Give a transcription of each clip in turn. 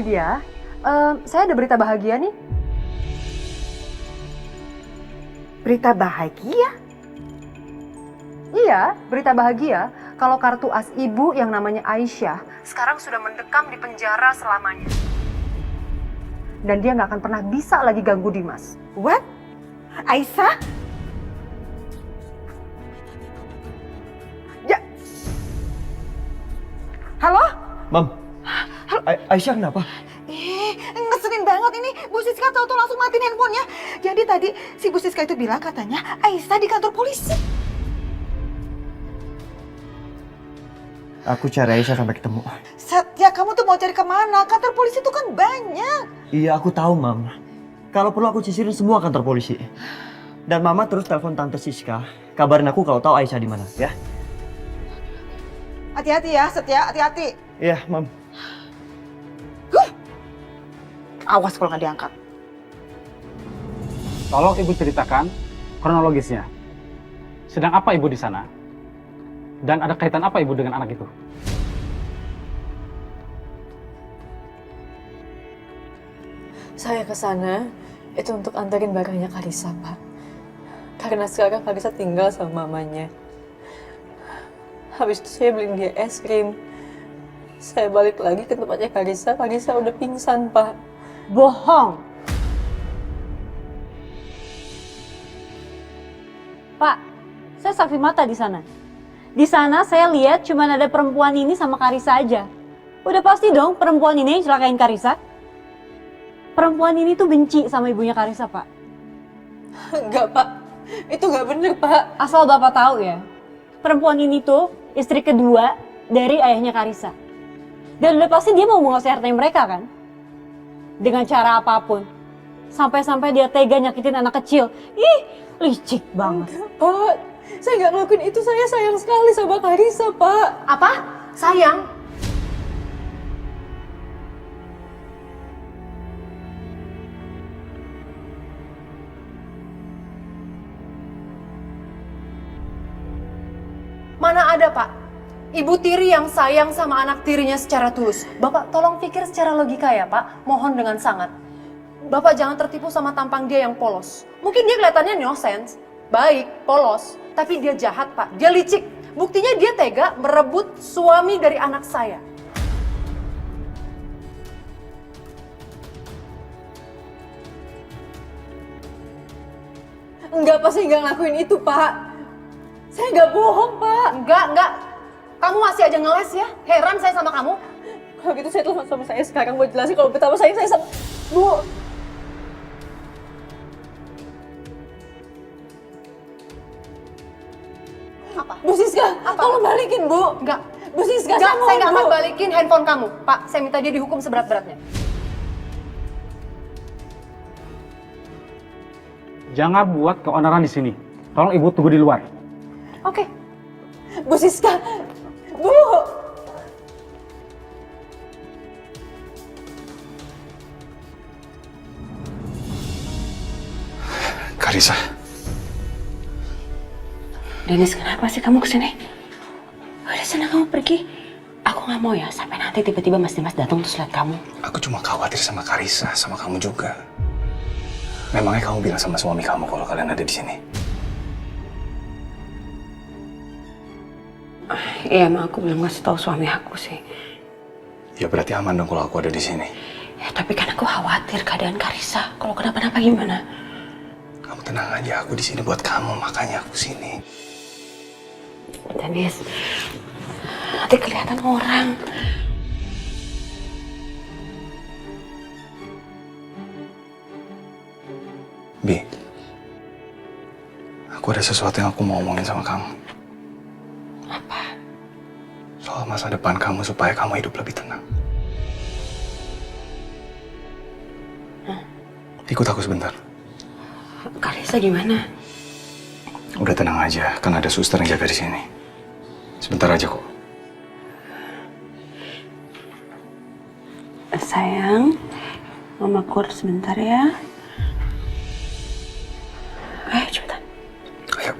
Lydia, saya ada berita bahagia nih. Berita bahagia? Iya, berita bahagia kalau kartu as ibu yang namanya Aisyah sekarang sudah mendekam di penjara selamanya. Dan dia nggak akan pernah bisa lagi ganggu Dimas. What? Aisyah? Ya. Halo? Mam, Aisyah kenapa? Ngeselin banget ini. Bu Siska tahu tuh langsung matiin handphonenya. Jadi tadi si Bu Siska itu bilang katanya Aisyah di kantor polisi. Aku cari Aisyah sampai ketemu. Satya, kamu tuh mau cari kemana? Kantor polisi tuh kan banyak. Iya, aku tahu, Mam. Kalau perlu aku sisirin semua kantor polisi. Dan Mama terus telepon Tante Siska, kabarin aku kalau tahu Aisyah di mana, ya? Hati-hati ya, Satya. Hati-hati. Iya, Mam. Awas kalau nggak diangkat. Tolong Ibu ceritakan kronologisnya. Sedang apa Ibu di sana? Dan ada kaitan apa Ibu dengan anak itu? Saya ke sana itu untuk antarin barangnya Karissa, Pak. Karena sekarang Karissa tinggal sama mamanya. Habis itu saya beliin dia es krim. Saya balik lagi ke tempatnya Karissa udah pingsan, Pak. Bohong. Pak, saya saksi mata di sana. Di sana saya lihat cuma ada perempuan ini sama Karissa aja. Udah pasti dong perempuan ini yang celakain Karissa. Perempuan ini tuh benci sama ibunya Karissa, Pak. Enggak, Pak. Itu nggak bener, Pak. Asal Bapak tahu ya, perempuan ini tuh istri kedua dari ayahnya Karissa. Dan udah pasti dia mau menguasai hartanya mereka kan? Dengan cara apapun. Sampai-sampai dia tega nyakitin anak kecil. Ih, licik banget. Enggak, Pak. Saya nggak ngelakuin itu. Saya sayang sekali sama Karissa, Pak. Apa? Sayang? Mana ada, Pak? Ibu tiri yang sayang sama anak tirinya secara tulus. Bapak tolong pikir secara logika ya, Pak. Mohon dengan sangat. Bapak jangan tertipu sama tampang dia yang polos. Mungkin dia kelihatannya innocent, baik, polos. Tapi dia jahat, Pak. Dia licik. Buktinya dia tega merebut suami dari anak saya. Enggak, Pak. Saya nggak ngelakuin itu, Pak. Saya nggak bohong, Pak. Enggak. Kamu masih aja ngeles ya? Heran saya sama kamu. Kalau gitu saya telepon suami saya sekarang buat jelasin kalau betapa sayang saya sama... Bu. Apa? Bu Siska, tolong balikin, Bu. Enggak. Bu Siska, Enggak, saya nggak akan Bu. balikin handphone kamu. Pak, saya minta dia dihukum seberat-beratnya. Jangan buat keonaran di sini. Tolong Ibu tunggu di luar. Oke. Bu Siska. Bu. Karissa. Dennis, kenapa sih kamu kesini? Udah sana kamu pergi. Aku nggak mau ya sampai nanti tiba-tiba Mas Dimas datang terus lihat kamu. Aku cuma khawatir sama Karissa, sama kamu juga. Memangnya kamu bilang sama suami kamu kalau kalian ada di sini? Iya, emang aku belum ngasih tahu suami aku sih. Ya berarti aman dong kalau aku ada di sini. Ya tapi kan aku khawatir keadaan Karissa. Kalau kenapa-napa gimana? Kamu tenang aja, aku di sini buat kamu, makanya aku sini. Dennis, nanti kelihatan orang. Bi, aku ada sesuatu yang aku mau omongin sama kamu. Apa? Soal masa depan kamu supaya kamu hidup lebih tenang. Ikut aku sebentar. Karissa gimana? Udah tenang aja, kan ada suster yang jaga di sini. Sebentar aja kok. Sayang, Mama keluar sebentar ya. Ayo cepetan. Ayo.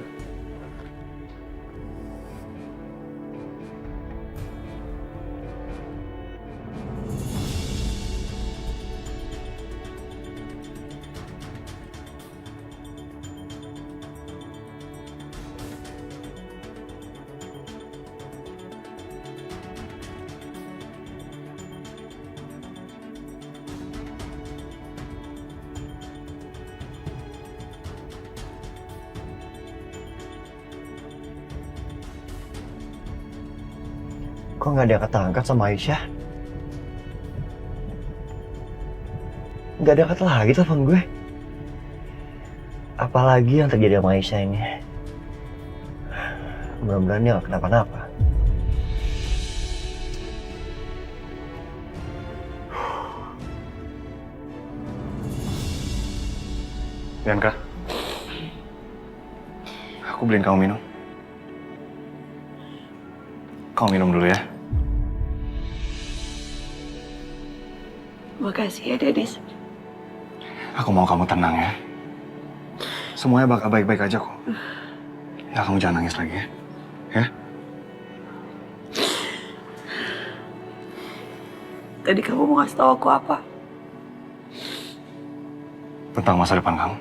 Kok nggak diangkat-angkat sama Aisyah? Nggak diangkat lagi telepon gue. Apalagi yang terjadi sama Aisyah ini. Mudah-mudahan dia nggak kenapa-napa. Bianca, aku beliin kamu minum. Kamu minum dulu ya. Makasih ya, Dennis. Aku mau kamu tenang ya. Semuanya bakal baik-baik aja kok. Ya kamu jangan nangis lagi ya. Ya? Tadi kamu mau kasih tahu aku apa? Tentang masa depan kamu.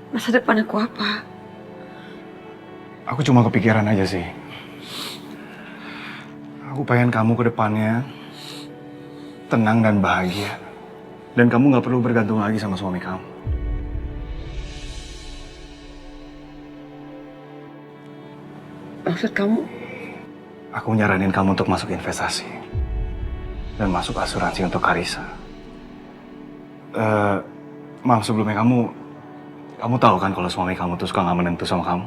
Masa depan aku apa? Aku cuma kepikiran aja sih. Aku pengen kamu ke depannya tenang dan bahagia. Dan kamu nggak perlu bergantung lagi sama suami kamu. Maksud kamu? Aku nyaranin kamu untuk masuk investasi. Dan masuk asuransi untuk Karissa. Maaf sebelumnya kamu tahu kan kalau suami kamu tuh suka nggak menentu sama kamu?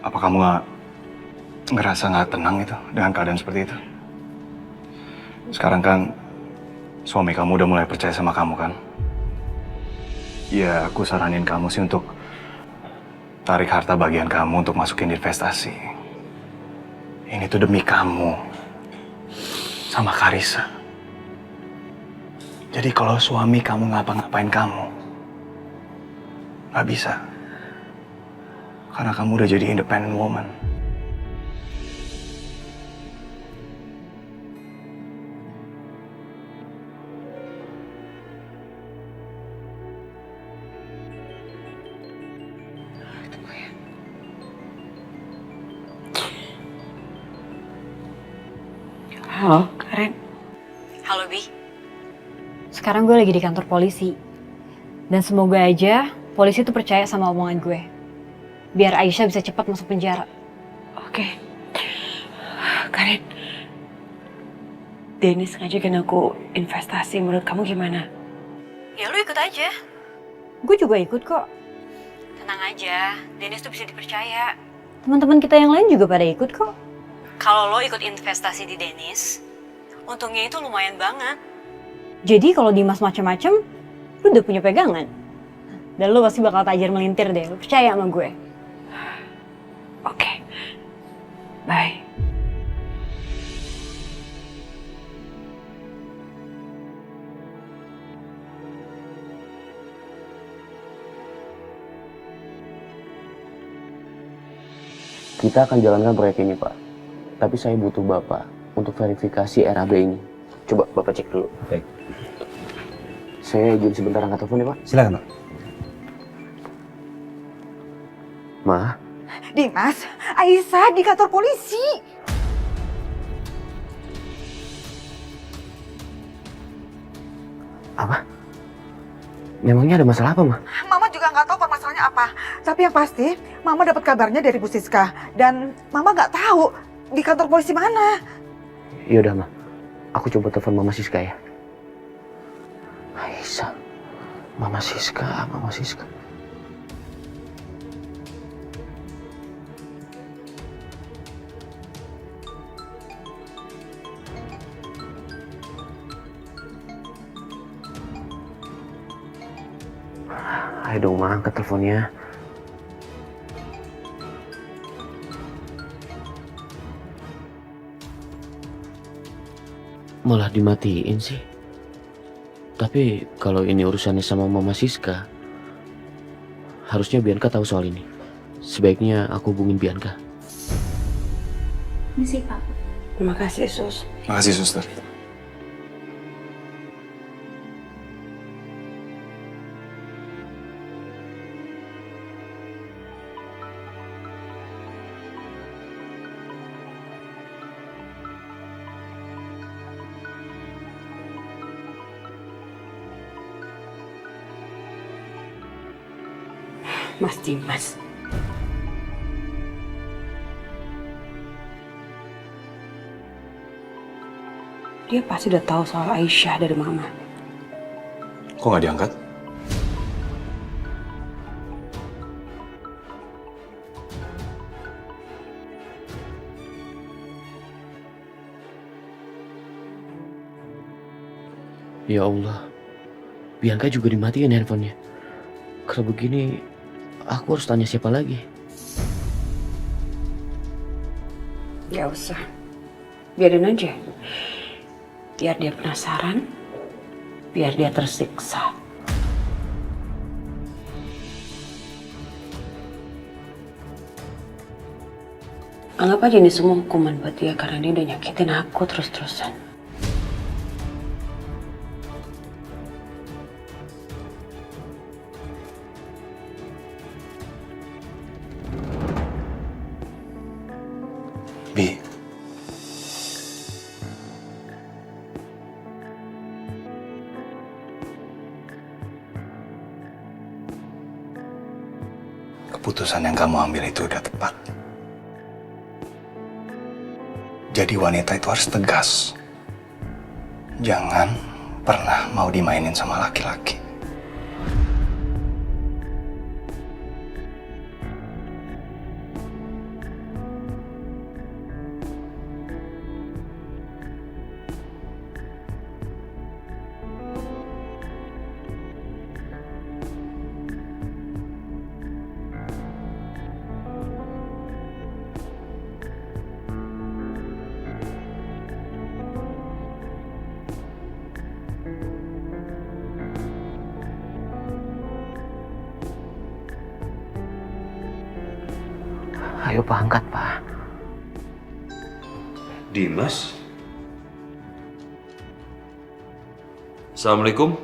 Apa kamu ngerasa nggak tenang itu dengan keadaan seperti itu? Sekarang kan suami kamu udah mulai percaya sama kamu kan? Ya aku saranin kamu sih untuk tarik harta bagian kamu untuk masukin investasi. Ini tuh demi kamu sama Karissa. Jadi kalau suami kamu ngapa-ngapain kamu, nggak bisa. Karena kamu udah jadi independent woman. Halo, Karen. Halo, Bi. Sekarang gue lagi di kantor polisi. Dan semoga aja polisi tuh percaya sama omongan gue. Biar Aisyah bisa cepat masuk penjara. Oke. Karen. Dennis ngajakin aku investasi, menurut kamu gimana? Ya lu ikut aja. Gue juga ikut kok. Tenang aja, Dennis tuh bisa dipercaya. Teman-teman kita yang lain juga pada ikut kok. Kalau lo ikut investasi di Dennis, untungnya itu lumayan banget. Jadi kalau Dimas macam-macam, lu udah punya pegangan. Dan lu pasti bakal tajir melintir deh, lu percaya sama gue. Oke. Bye. Kita akan jalankan proyek ini, Pak. Tapi saya butuh Bapak untuk verifikasi RAB ini. Coba Bapak cek dulu. Baik. Saya izin sebentar angkat telepon ya, Pak. Silakan, Pak. Ma, Dimas, Aisyah di kantor polisi. apa? Memangnya ada masalah apa, Ma? Mama juga nggak tahu permasalahannya apa. Tapi yang pasti, Mama dapat kabarnya dari Bu Siska. Dan Mama nggak tahu di kantor polisi mana. Yaudah, Ma. Aku coba telepon Mama Siska ya. Aisyah. Mama Siska, Mama Siska. Ayo dong, Ma, angkat teleponnya. Malah dimatiin sih. Tapi kalau ini urusannya sama Mama Siska, harusnya Bianca tahu soal ini. Sebaiknya aku hubungin Bianca. Misi, Pak. Terima kasih, Sus. Makasih, suster. Mas Dimas. dia pasti udah tahu soal Aisyah dari Mama. Kok nggak diangkat? Ya Allah, Bianca juga dimatiin handphonenya. Kalau begini, aku harus tanya siapa lagi? Gak usah, biarin aja. Biar dia penasaran, biar dia tersiksa. Anggap aja ini semua hukuman buat dia karena dia udah nyakitin aku terus-terusan. Bi. Keputusan yang kamu ambil itu udah tepat. Jadi wanita itu harus tegas. Jangan pernah mau dimainin sama laki-laki. Ayo Pak, angkat Pak. Dimas? Assalamualaikum.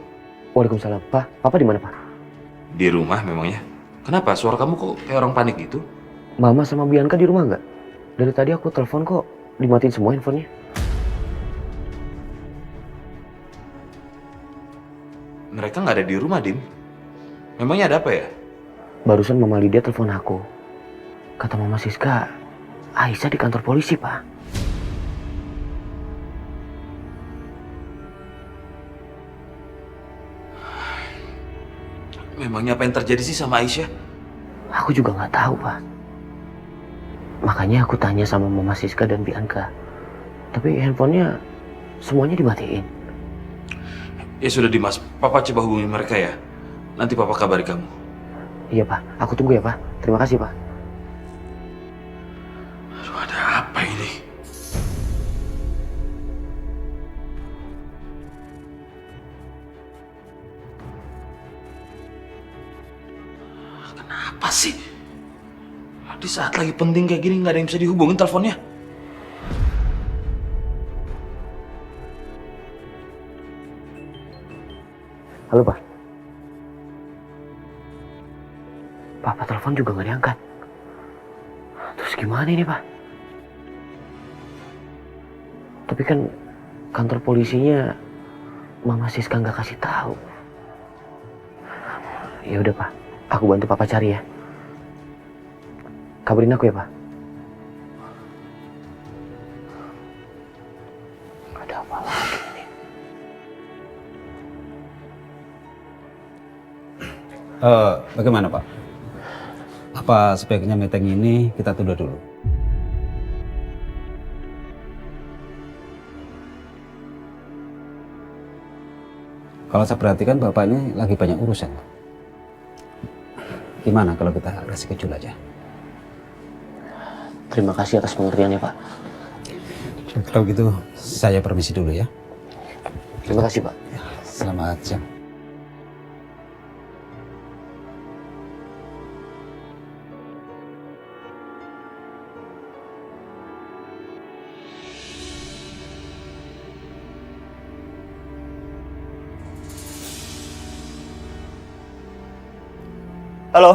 Waalaikumsalam. Pak, Papa di mana Pak? Di rumah memangnya? Kenapa suara kamu kok kayak orang panik gitu? Mama sama Bianca di rumah nggak? Dari tadi aku telepon kok dimatiin semua handphonenya. Mereka nggak ada di rumah, Dim. Memangnya ada apa ya? Barusan Mama Lydia telepon aku. Kata Mama Siska, Aisyah di kantor polisi, Pak. Memangnya apa yang terjadi sih sama Aisyah? Aku juga nggak tahu, Pak. Makanya aku tanya sama Mama Siska dan Bianca. Tapi handphonenya semuanya dimatiin. Ya sudah, Dimas. Papa coba hubungi mereka ya. Nanti Papa kabari kamu. Iya, Pak. Aku tunggu ya, Pak. Terima kasih, Pak. Aduh, ada apa ini? Kenapa sih? Di saat lagi penting kayak gini nggak ada yang bisa dihubungin teleponnya. Halo, Pak. Papa telepon juga nggak diangkat. Terus gimana ini, Pak? Tapi kan kantor polisinya Mama Siska nggak kasih tahu. Ya udah, Pak. Aku bantu Papa cari ya. Kabarin aku ya, Pak. Ada apa lagi ini? Bagaimana Pak? Apa sebaiknya meeting ini kita tunda dulu? Kalau saya perhatikan Bapak ini lagi banyak urusan. Gimana kalau kita reschedule aja? Terima kasih atas pengertiannya, Pak. Kalau gitu saya permisi dulu ya. Terima kasih, Pak. Selamat siang. Halo?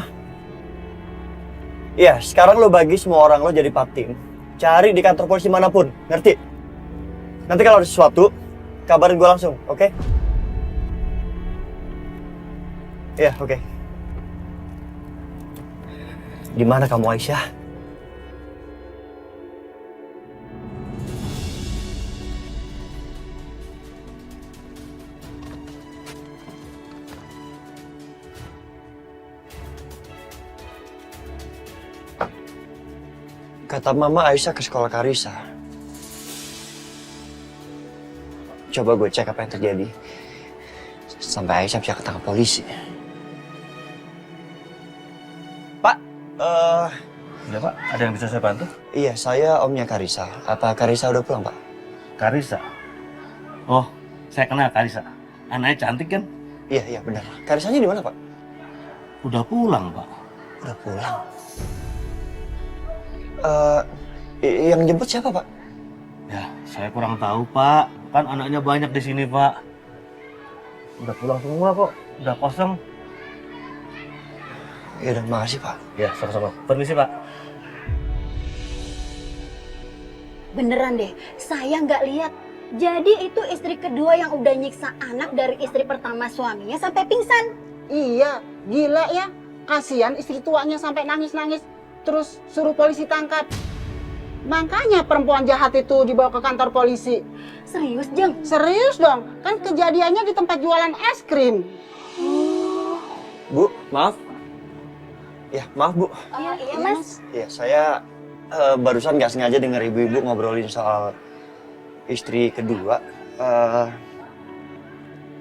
Iya, sekarang lo bagi semua orang lo jadi part tim. Cari di kantor polisi manapun, ngerti? Nanti kalau ada sesuatu, kabarin gue langsung, oke? Iya, oke. Di mana kamu, Aisyah? Kata Mama Aisyah ke sekolah Karisa. Coba gue cek apa yang terjadi. Sampai Aisyah bisa ketangkap polisi. Pak, Ya Pak, ada yang bisa saya bantu? iya saya omnya Karisa. Apa Karisa udah pulang, Pak? Karisa. Oh, saya kenal Karisa. Anaknya cantik kan? Iya benar. Karisanya di mana, Pak? Udah pulang, Pak. Udah pulang. Yang jemput siapa, Pak? Ya, saya kurang tahu, Pak. Kan anaknya banyak di sini, Pak. Udah pulang semua kok. Udah kosong. Ya udah, makasih, Pak. Ya, sama-sama. Permisi, Pak. Beneran deh, saya nggak lihat. Jadi itu istri kedua yang udah nyiksa anak dari istri pertama suaminya sampai pingsan. Iya, gila ya. Kasihan istri tuanya sampai nangis-nangis. Terus suruh polisi tangkap. Makanya perempuan jahat itu dibawa ke kantor polisi. Serius, Jeng? Serius dong, kan kejadiannya di tempat jualan es krim. Bu, maaf. Ya, maaf, Bu. Iya, Mas. Ya, saya barusan nggak sengaja dengar ibu-ibu ngobrolin soal istri kedua.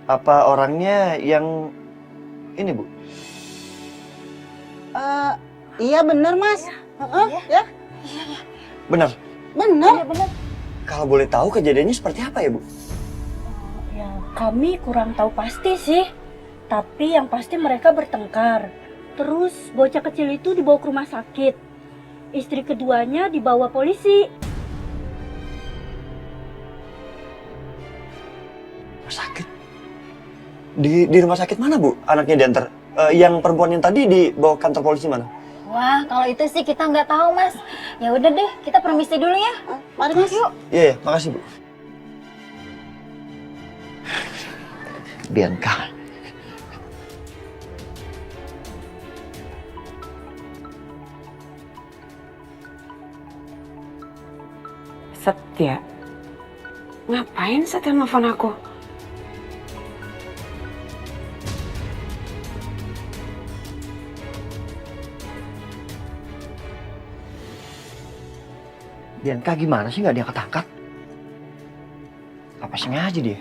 Apa orangnya yang ini, Bu? Iya bener, Mas. Ya. Benar. Bener. Kalau boleh tahu kejadiannya seperti apa ya, Bu? Ya, kami kurang tahu pasti sih. Tapi yang pasti mereka bertengkar. Terus bocah kecil itu dibawa ke rumah sakit. Istri keduanya dibawa polisi. Rumah sakit? Di rumah sakit mana, Bu? Anaknya diantar? Yang perempuan yang tadi dibawa kantor polisi mana? Wah, kalau itu sih kita nggak tahu, Mas. Ya udah deh, kita permisi dulu ya. Mari, Mas. Yuk. Iya, makasih, Bu. Bianca. Setia? Ngapain Setia nelfon aku? Bianca gimana sih nggak diangkat-angkat? Apa sengaja dia?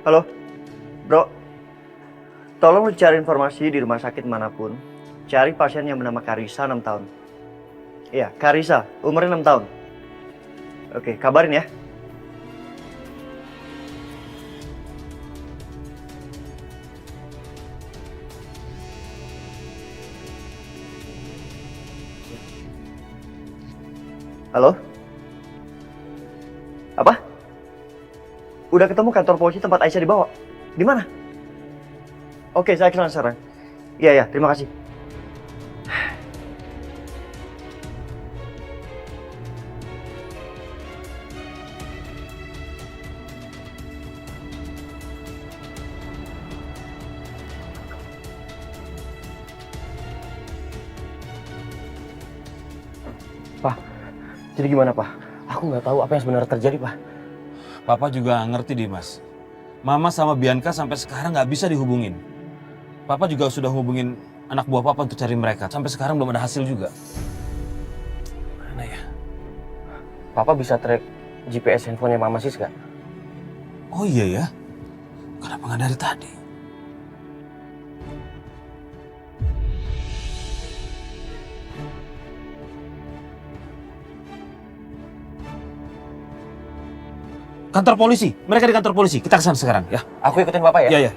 Halo, bro. Tolong lu cari informasi di rumah sakit manapun. Cari pasien yang bernama Karisa 6 tahun. Iya, Karisa, umurnya 6 tahun. Oke, kabarin ya. Halo? Apa? Udah ketemu kantor polisi tempat Aisyah dibawa? Di mana? Oke, saya kesana sekarang. Iya, terima kasih. Pak, jadi gimana, Pak? Aku nggak tahu apa yang sebenarnya terjadi, Pak. Papa juga ngerti, Dimas. Mama sama Bianca sampai sekarang nggak bisa dihubungin. Papa juga sudah hubungin anak buah Papa untuk cari mereka. Sampai sekarang belum ada hasil juga. Mana ya? Papa bisa track GPS handphonenya Mama Siska. Oh iya ya? Kenapa nggak dari tadi? Kantor polisi. Mereka di kantor polisi. Kita kesana sekarang ya. Aku ikutin Bapak ya? Iya, iya.